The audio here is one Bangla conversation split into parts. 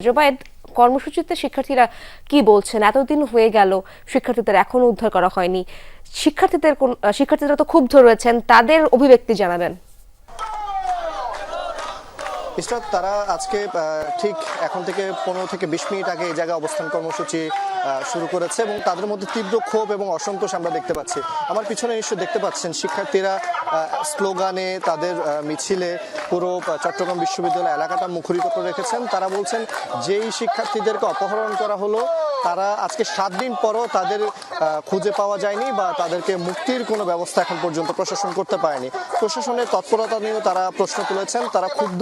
জোবায়েদ, কর্মসূচিতে শিক্ষার্থীরা কি বলছেন? এতদিন হয়ে গেল, শিক্ষার্থীদের এখনো উদ্ধার করা হয়নি। শিক্ষার্থীরা তো ক্ষুব্ধ রয়েছেন, তাদের অভিব্যক্তি জানাবেন। ইসরাত, তারা আজকে ঠিক এখন থেকে 15 থেকে 20 মিনিট আগে এই জায়গায় অবস্থান কর্মসূচি শুরু করেছে এবং তাদের মধ্যে তীব্র ক্ষোভ এবং অসন্তোষ আমরা দেখতে পাচ্ছি। আমার পিছনে নিশ্চয়ই দেখতে পাচ্ছেন শিক্ষার্থীরা স্লোগানে, তাদের মিছিলে পুরো চট্টগ্রাম বিশ্ববিদ্যালয় এলাকাটা মুখরিত করে রেখেছেন। তারা বলছেন যেই শিক্ষার্থীদেরকে অপহরণ করা হলো তারা আজকে 7 দিন পরও তাদের খুঁজে পাওয়া যায়নি বা তাদেরকে মুক্তির কোনো ব্যবস্থা এখন পর্যন্ত প্রশাসন করতে পারেনি। প্রশাসনের তৎপরতা নিয়েও তারা প্রশ্ন তুলেছেন। তারা ক্ষুব্ধ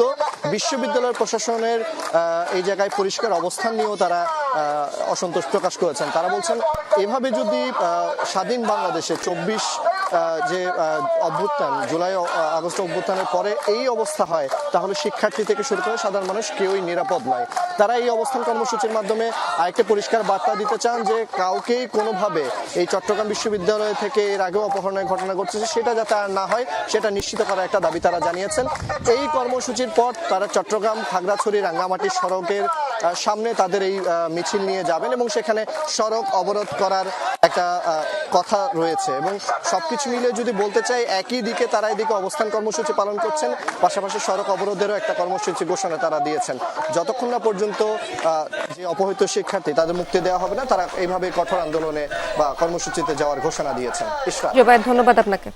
বিশ্ববিদ্যালয়ের প্রশাসনের এই জায়গায় পরিষ্কার অবস্থান নিয়েও তারা অসন্তোষ প্রকাশ করেছেন। তারা বলছেন এভাবে যদি স্বাধীন বাংলাদেশে 24 যে অভ্যুত্থান, জুলাই আগস্ট অভ্যুত্থানের পরে এই অবস্থা হয়, তাহলে শিক্ষার্থী থেকে শুরু করে সাধারণ মানুষ কেউই নিরাপদ নয়। তারা এই অবস্থান কর্মসূচির মাধ্যমে আরেকটা পরিষ্কার বার্তা দিতে চান যে কাউকেই কোনোভাবে এই চট্টগ্রাম বিশ্ববিদ্যালয় থেকে এর আগেও অপহরণের ঘটনা ঘটছে সেটা যাতে আর না হয় সেটা নিশ্চিত করার একটা দাবি তারা জানিয়েছেন। এই কর্মসূচির পর তারা চট্টগ্রাম খাগড়াছড়ি রাঙ্গামাটি সড়কের সামনে তাদের এই মিছিল নিয়ে যাবেন এবং সেখানে সড়ক অবরোধ করার একটা কথা রয়েছে। এবং সবকিছু মিলে যদি বলতে চাই, একই দিকে তারা এদিকে অবস্থান কর্মসূচি পালন করছেন, পাশাপাশি সড়ক অবরোধেরও একটা কর্মসূচি ঘোষণা তারা দিয়েছেন। যতক্ষণ না পর্যন্ত যে অপহৃত শিক্ষার্থী তাদের মুক্তি দেওয়া হবে না, তারা এইভাবে কঠোর আন্দোলনে বা কর্মসূচিতে যাওয়ার ঘোষণা দিয়েছেন। জোবায়েদ, ধন্যবাদ আপনাকে।